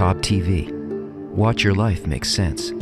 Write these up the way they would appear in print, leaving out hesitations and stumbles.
Top TV. Watch your life make sense.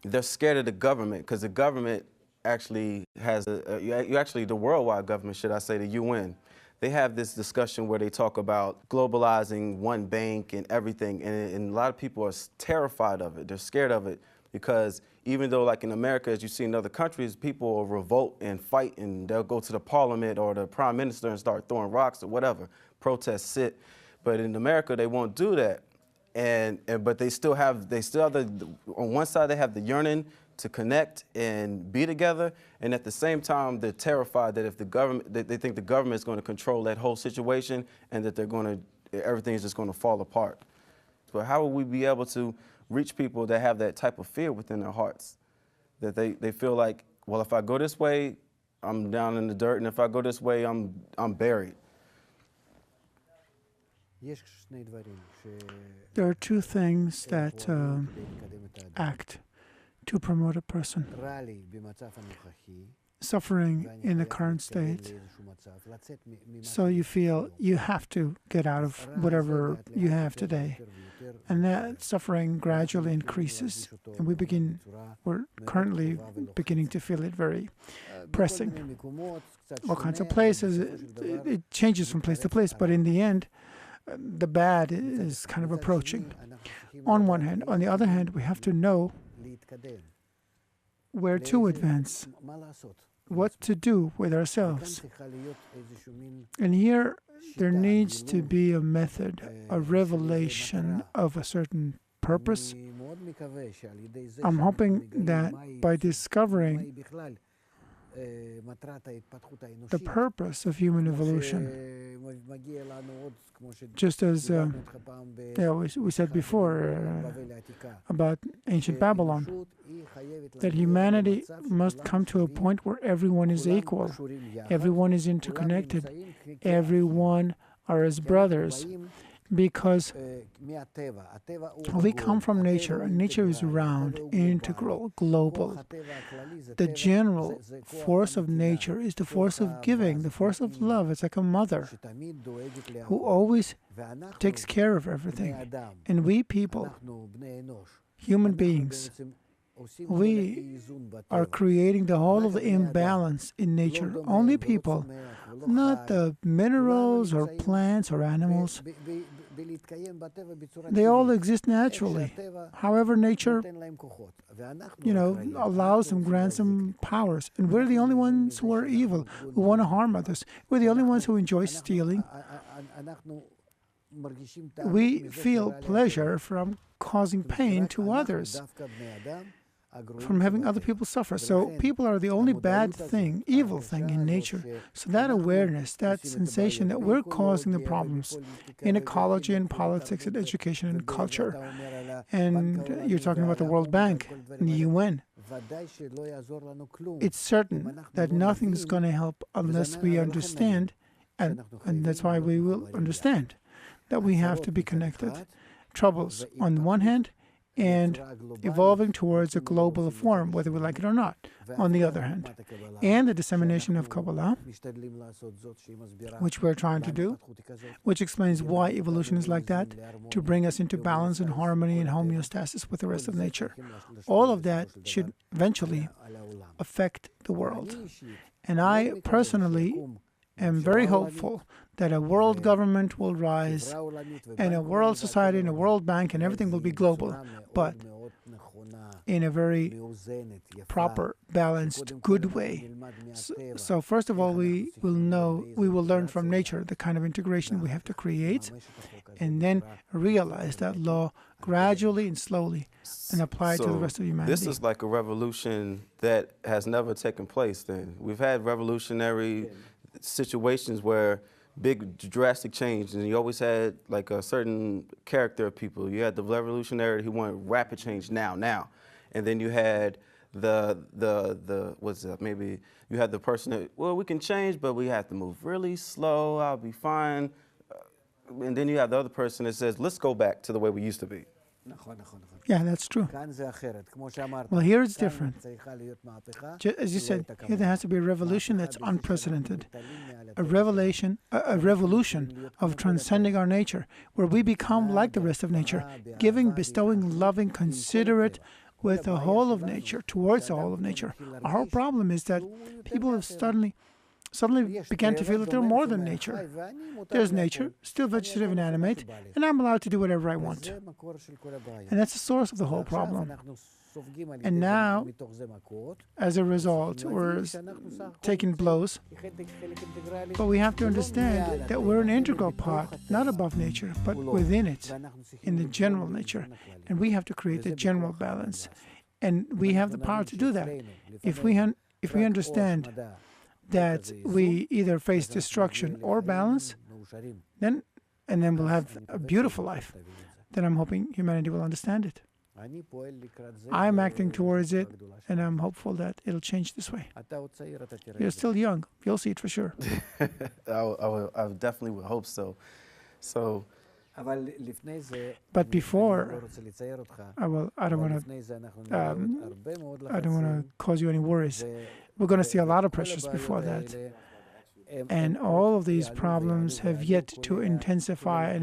They're scared of the government because the government actually has the worldwide government, should I say, the UN. They have this discussion where they talk about globalizing one bank and everything, and a lot of people are terrified of it. They're scared of it because even though, like in America, as you see in other countries, people will revolt and fight, and they'll go to the parliament or the prime minister and start throwing rocks or whatever, protest, sit. But in America, they won't do that. But they still have on one side they have the yearning to connect and be together, and at the same time they're terrified that if the government, they think the government is going to control that whole situation and that everything is just going to fall apart. So how will we be able to reach people that have that type of fear within their hearts, that they feel like, well, if I go this way, I'm down in the dirt, and if I go this way, I'm buried? There are two things that act to promote a person. Suffering in the current state, so you feel you have to get out of whatever you have today. And that suffering gradually increases, and we're currently beginning to feel it very pressing. All kinds of places, it changes from place to place, but in the end, the bad is kind of approaching, on one hand. On the other hand, we have to know where to advance, what to do with ourselves. And here, there needs to be a method, a revelation of a certain purpose. I'm hoping that by discovering the purpose of human evolution, just as we said before about ancient Babylon, that humanity must come to a point where everyone is equal, everyone is interconnected, everyone are as brothers, because we come from nature, and nature is round, integral, global. The general force of nature is the force of giving, the force of love. It's like a mother who always takes care of everything. And we people, human beings, we are creating the whole of the imbalance in nature. Only people, not the minerals or plants or animals. They all exist naturally. However, nature, allows them, grants them powers. And we're the only ones who are evil, who want to harm others. We're the only ones who enjoy stealing. We feel pleasure from causing pain to others, from having other people suffer. So people are the only bad thing, evil thing in nature. So that awareness, that sensation that we're causing the problems in ecology and politics and education and culture. And you're talking about the World Bank and the UN. It's certain that nothing's going to help unless we understand, and that's why we will understand that we have to be connected. Troubles on the one hand, and evolving towards a global form, whether we like it or not, on the other hand. And the dissemination of Kabbalah, which we're trying to do, which explains why evolution is like that, to bring us into balance and harmony and homeostasis with the rest of nature. All of that should eventually affect the world. And I personally am very hopeful that a world government will rise, and a world society and a world bank, and everything will be global, but in a very proper, balanced, good way. So first of all, we will learn from nature the kind of integration we have to create, and then realize that law gradually and slowly and apply it to the rest of humanity. This is like a revolution that has never taken place then. We've had revolutionary situations where big drastic change, and you always had like a certain character of people. You had the revolutionary who wanted rapid change now. And then you had maybe you had the person that, well, we can change, but we have to move really slow, I'll be fine. and then you have the other person that says, let's go back to the way we used to be. Yeah, that's true. Well, here it's different. As you said, here there has to be a revolution that's unprecedented. A revolution of transcending our nature, where we become like the rest of nature, giving, bestowing, loving, considerate with the whole of nature, towards the whole of nature. Our whole problem is that people have suddenly began to feel that they're more than nature. There's nature, still vegetative and animate, and I'm allowed to do whatever I want. And that's the source of the whole problem. And now, as a result, we're taking blows. But we have to understand that we're an integral part, not above nature, but within it, in the general nature. And we have to create a general balance. And we have the power to do that. If we understand that we either face destruction or balance, then we'll have a beautiful life. Then I'm hoping humanity will understand it. I'm acting towards it, and I'm hopeful that it'll change this way. You're still young. You'll see it for sure. I definitely would hope so. But before, I don't want to cause you any worries. We're going to see a lot of pressures before that. And all of these problems have yet to intensify,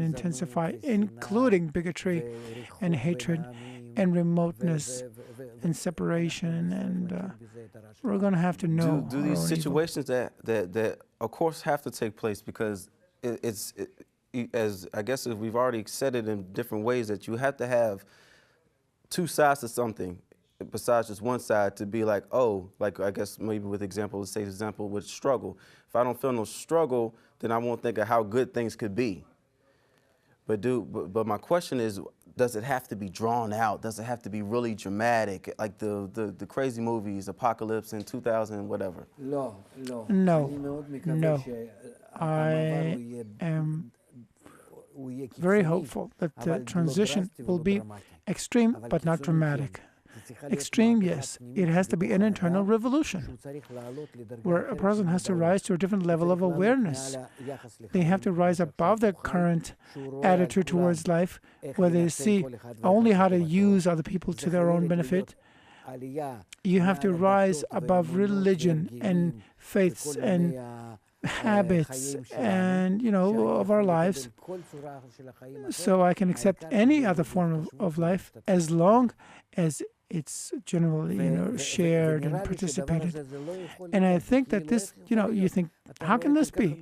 including bigotry and hatred and remoteness and separation. And we're going to have to know. Do these situations that of course have to take place, because as I guess as we've already said it in different ways, that you have to have two sides to something besides just one side to be like, oh, like I guess maybe with example with struggle. If I don't feel no struggle, then I won't think of how good things could be. But my question is, does it have to be drawn out? Does it have to be really dramatic, like the crazy movies, Apocalypse in 2000, whatever? No. I am very hopeful that the transition will be extreme but not dramatic. Extreme, yes. It has to be an internal revolution where a person has to rise to a different level of awareness. They have to rise above their current attitude towards life, where they see only how to use other people to their own benefit. You have to rise above religion and faiths and habits and, of our lives, so I can accept any other form of life as long as it's generally, shared and participated. And I think that this, you think, how can this be?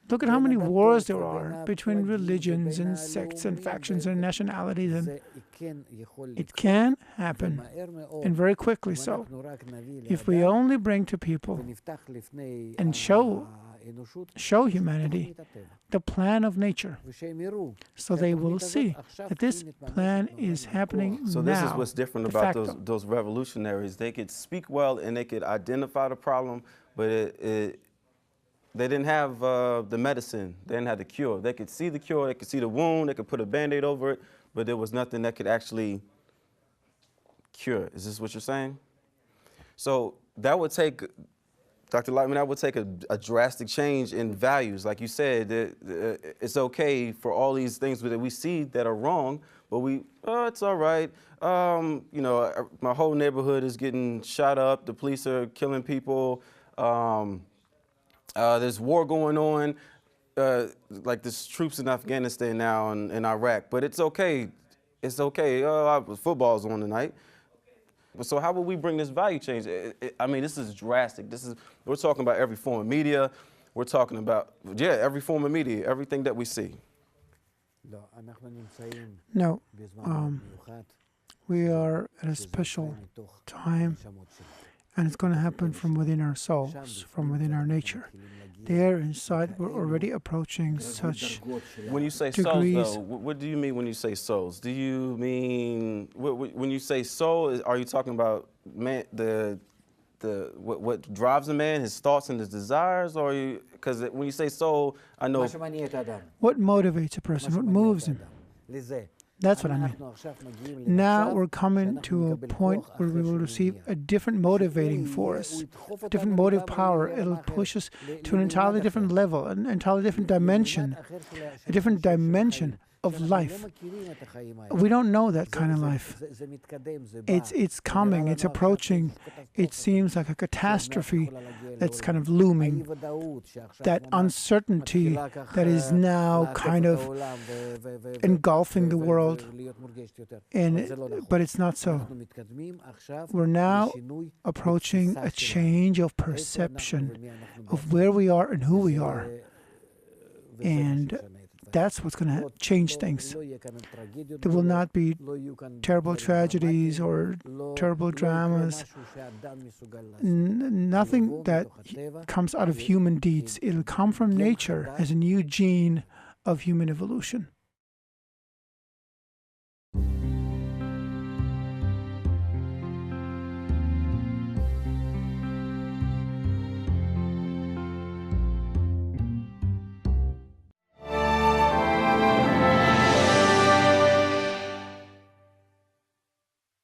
Look at how many wars there are between religions and sects and factions and nationalities, and it can happen, and very quickly so, if we only bring to people and show humanity the plan of nature, so they will see that this plan is happening now. So this is what's different about those revolutionaries. They could speak well and they could identify the problem, but they didn't have the medicine. They didn't have the cure. They could see the cure, they could see the wound, they could put a Band-Aid over it, but there was nothing that could actually cure. Is this what you're saying? So that would take, Dr. Lightman, that would take a drastic change in values. Like you said, it's okay for all these things that we see that are wrong, but it's all right. My whole neighborhood is getting shot up. The police are killing people. There's war going on, like there's troops in Afghanistan now and in Iraq, but it's okay. It's okay. Football's on tonight. So how will we bring this value change? I mean, this is drastic. We're talking about every form of media. We're talking about, every form of media, everything that we see. No. We are at a special time, and it's going to happen from within our souls, from within our nature. There inside, we're already approaching such When you say degrees. souls, though, what do you mean when you say souls? Do you mean, when you say soul, are you talking about man, what drives a man, his thoughts and his desires, or because when you say soul, I know. What motivates a person? What moves him? That's what I mean. Now we're coming to a point where we will receive a different motivating force, a different motive power. It'll push us to an entirely different level, an entirely different dimension, a different dimension of life. We don't know that kind of life. It's coming, it's approaching. It seems like a catastrophe that's kind of looming. That uncertainty that is now kind of engulfing the world. But it's not so. We're now approaching a change of perception of where we are and who we are. And that's what's going to change things. There will not be terrible tragedies or terrible dramas. Nothing that comes out of human deeds. It'll come from nature as a new gene of human evolution.